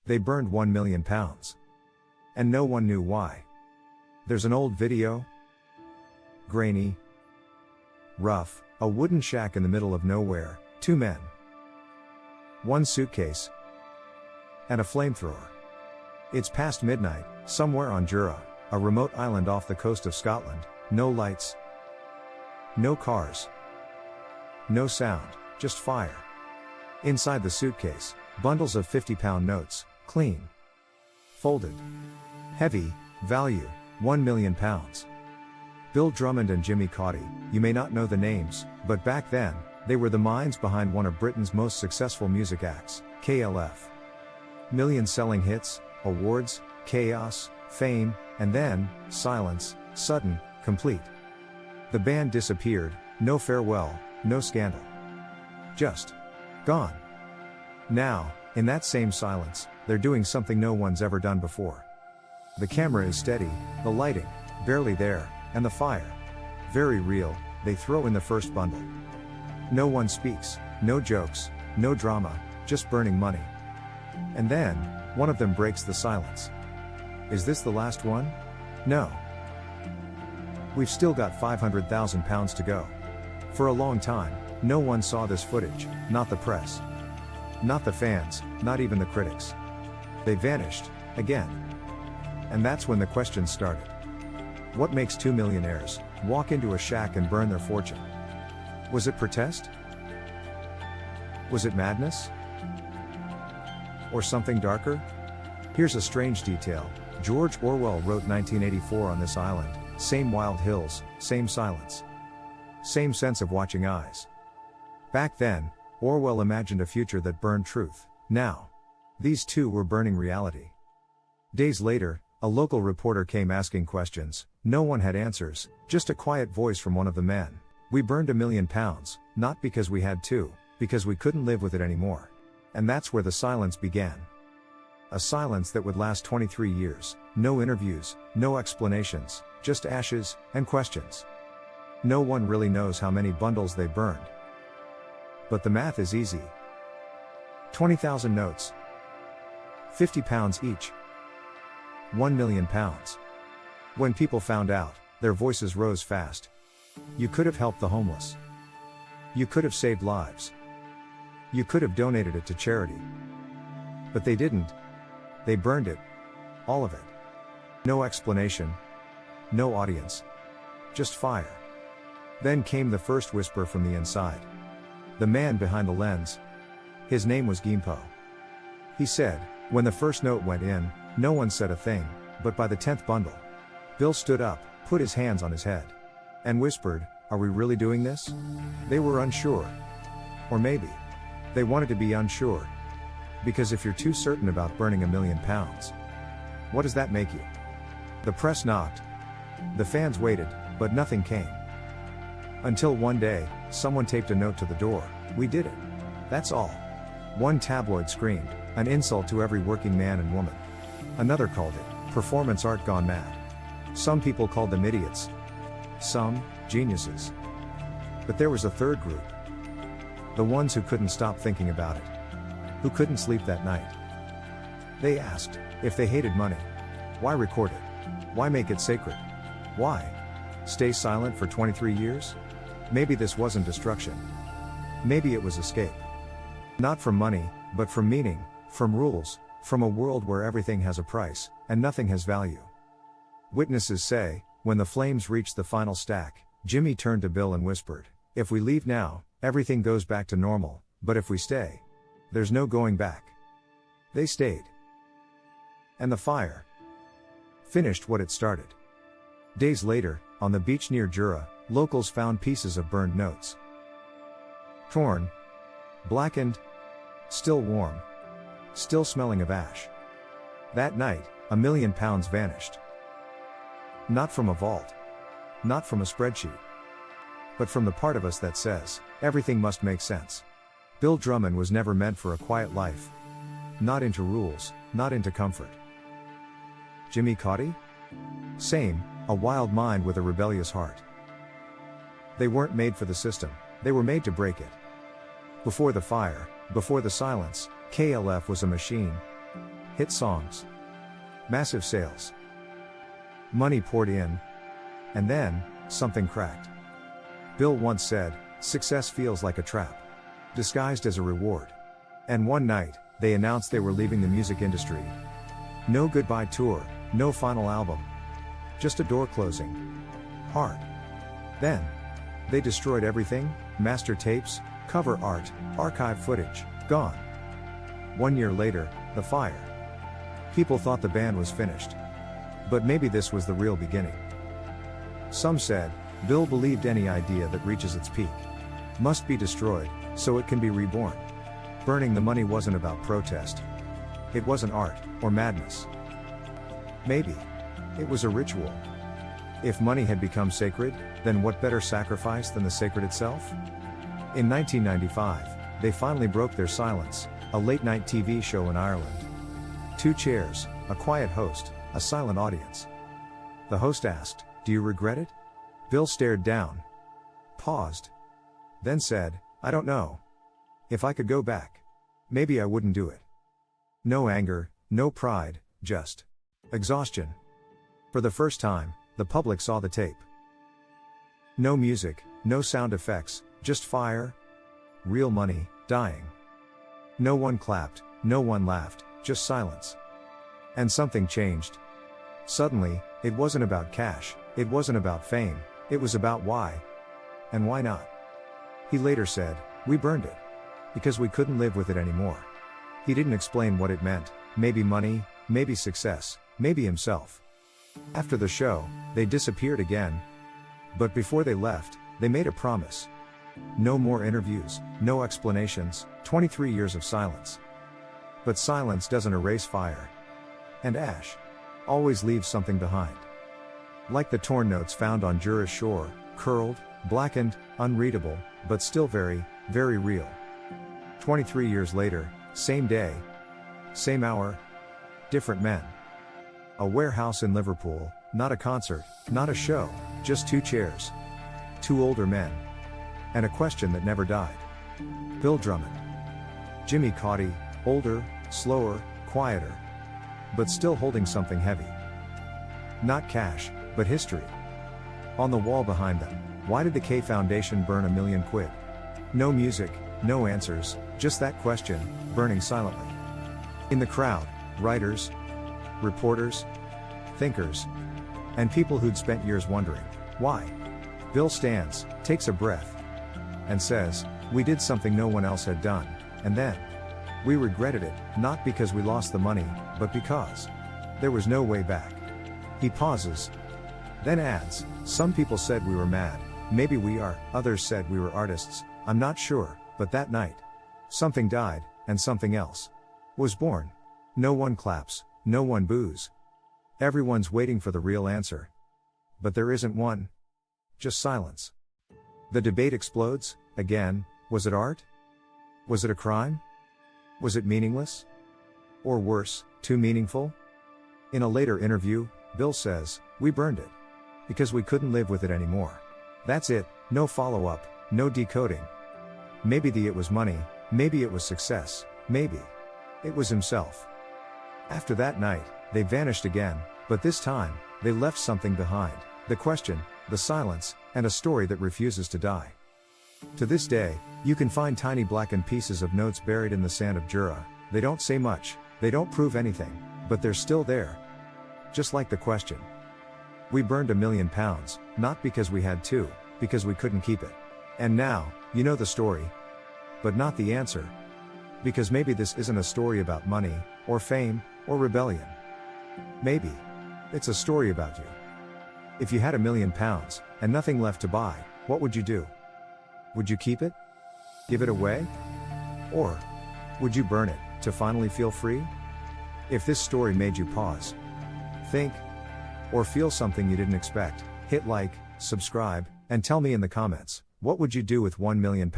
They burned £1 million. And no one knew why. There's an old video. Grainy. Rough, a wooden shack in the middle of nowhere, 2 men. 1 suitcase. And a flamethrower. It's past midnight, somewhere on Jura, a remote island off the coast of Scotland, no lights. No cars. No sound, just fire. Inside the suitcase, bundles of £50 notes, clean. Folded. Heavy, value, £1 million. Bill Drummond and Jimmy Cauty, you may not know the names, but back then, they were the minds behind one of Britain's most successful music acts, KLF. Million-selling hits, awards, chaos, fame, and then, silence, sudden, complete. The band disappeared, no farewell, no scandal. Just gone. Now, in that same silence, they're doing something no one's ever done before. The camera is steady, the lighting, barely there, and the fire. Very real, they throw in the first bundle. No one speaks, no jokes, no drama, just burning money. And then, one of them breaks the silence. Is this the last one? No. We've still got £500,000 to go. For a long time, no one saw this footage, not the press. Not the fans, not even the critics. They vanished, again. And that's when the questions started. What makes 2 millionaires walk into a shack and burn their fortune? Was it protest? Was it madness? Or something darker? Here's a strange detail. George Orwell wrote 1984 on this island, same wild hills, same silence. Same sense of watching eyes. Back then, Orwell imagined a future that burned truth. Now, these two were burning reality. Days later, a local reporter came asking questions. No one had answers, just a quiet voice from one of the men. We burned £1 million, not because we had to, because we couldn't live with it anymore. And that's where the silence began. A silence that would last 23 years, no interviews, no explanations, just ashes, and questions. No one really knows how many bundles they burned. But the math is easy. 20,000 notes. £50 each. £1 million. When people found out, their voices rose fast. You could have helped the homeless. You could have saved lives. You could have donated it to charity. But they didn't. They burned it. All of it. No explanation. No audience. Just fire. Then came the first whisper from the inside. The man behind the lens. His name was Gimpo. He said, when the first note went in, no one said a thing, but by the 10th bundle, Bill stood up, put his hands on his head, and whispered, "Are we really doing this?" They were unsure. Or maybe they wanted to be unsure. Because if you're too certain about burning £1 million, what does that make you? The press knocked. The fans waited, but nothing came. Until one day, someone taped a note to the door. "We did it. That's all." One tabloid screamed, an insult to every working man and woman. Another called it performance art gone mad. Some people called them idiots. Some, geniuses. But there was a third group. The ones who couldn't stop thinking about it. Who couldn't sleep that night. They asked, if they hated money, why record it? Why make it sacred? Why stay silent for 23 years? Maybe this wasn't destruction. Maybe it was escape. Not from money, but from meaning, from rules, from a world where everything has a price, and nothing has value. Witnesses say, when the flames reached the final stack, Jimmy turned to Bill and whispered, "If we leave now, everything goes back to normal, but if we stay, there's no going back." They stayed. And the fire finished what it started. Days later, on the beach near Jura, locals found pieces of burned notes. Torn. Blackened. Still warm. Still smelling of ash. That night, £1 million vanished. Not from a vault. Not from a spreadsheet. But from the part of us that says, everything must make sense. Bill Drummond was never meant for a quiet life. Not into rules, not into comfort. Jimmy Cauty? Same, a wild mind with a rebellious heart. They weren't made for the system, they were made to break it. Before the fire, before the silence, KLF was a machine. hit songs, massive sales. Money poured in, and then, something cracked. Bill once said, "Success feels like a trap, disguised as a reward." And one night, they announced they were leaving the music industry. No goodbye tour, no final album. Just a door closing. Hard. Then, they destroyed everything: master tapes, cover art, archive footage, gone. 1 year later, the fire. People thought the band was finished. But maybe this was the real beginning. Some said, Bill believed any idea that reaches its peak must be destroyed, so it can be reborn. Burning the money wasn't about protest. It wasn't art, or madness. Maybe it was a ritual. If money had become sacred, then what better sacrifice than the sacred itself? In 1995, they finally broke their silence, a late-night TV show in Ireland. 2 chairs, a quiet host, a silent audience. The host asked, "Do you regret it?" Bill stared down, paused, then said, "I don't know. If I could go back, maybe I wouldn't do it." No anger, no pride, just exhaustion. For the first time, the public saw the tape. No music, no sound effects, just fire, real money, dying. No one clapped, no one laughed, just silence. And something changed. Suddenly, it wasn't about cash, it wasn't about fame, it was about why. And why not? He later said, "We burned it because we couldn't live with it anymore." He didn't explain what it meant, maybe money, maybe success, maybe himself. After the show, they disappeared again. But before they left, they made a promise. No more interviews, no explanations, 23 years of silence. But silence doesn't erase fire. And ash always leaves something behind. Like the torn notes found on Jura's shore, curled, blackened, unreadable, but still very, very real. 23 years later, same day, same hour, different men. A warehouse in Liverpool, not a concert, not a show, just 2 chairs. 2 older men. And a question that never died. Bill Drummond. Jimmy Cauty, older, slower, quieter. But still holding something heavy. Not cash, but history. On the wall behind them, why did the K Foundation burn £1 million? No music, no answers, just that question, burning silently. In the crowd, writers, reporters, thinkers, and people who'd spent years wondering, why? Bill stands, takes a breath, and says, "We did something no one else had done, and then we regretted it, not because we lost the money, but because there was no way back." He pauses, then adds, "Some people said we were mad, maybe we are, others said we were artists, I'm not sure, but that night, something died, and something else was born." No one claps, no one boos. Everyone's waiting for the real answer. But there isn't one. Just silence. The debate explodes, again. Was it art? Was it a crime? Was it meaningless? Or worse, too meaningful? In a later interview, Bill says, "We burned it because we couldn't live with it anymore. That's it, no follow-up, no decoding." Maybe it was money, maybe it was success, maybe it was himself. After that night, they vanished again, but this time, they left something behind: the question, the silence, and a story that refuses to die. To this day, you can find tiny blackened pieces of notes buried in the sand of Jura. They don't say much, they don't prove anything, but they're still there. Just like the question. We burned £1 million, not because we had to, because we couldn't keep it. And now, you know the story. But not the answer. Because maybe this isn't a story about money, or fame, or rebellion. Maybe it's a story about you. If you had £1 million, and nothing left to buy, what would you do? Would you keep it? Give it away? Or would you burn it, to finally feel free? If this story made you pause, think, or feel something you didn't expect, hit like, subscribe, and tell me in the comments, what would you do with £1 million?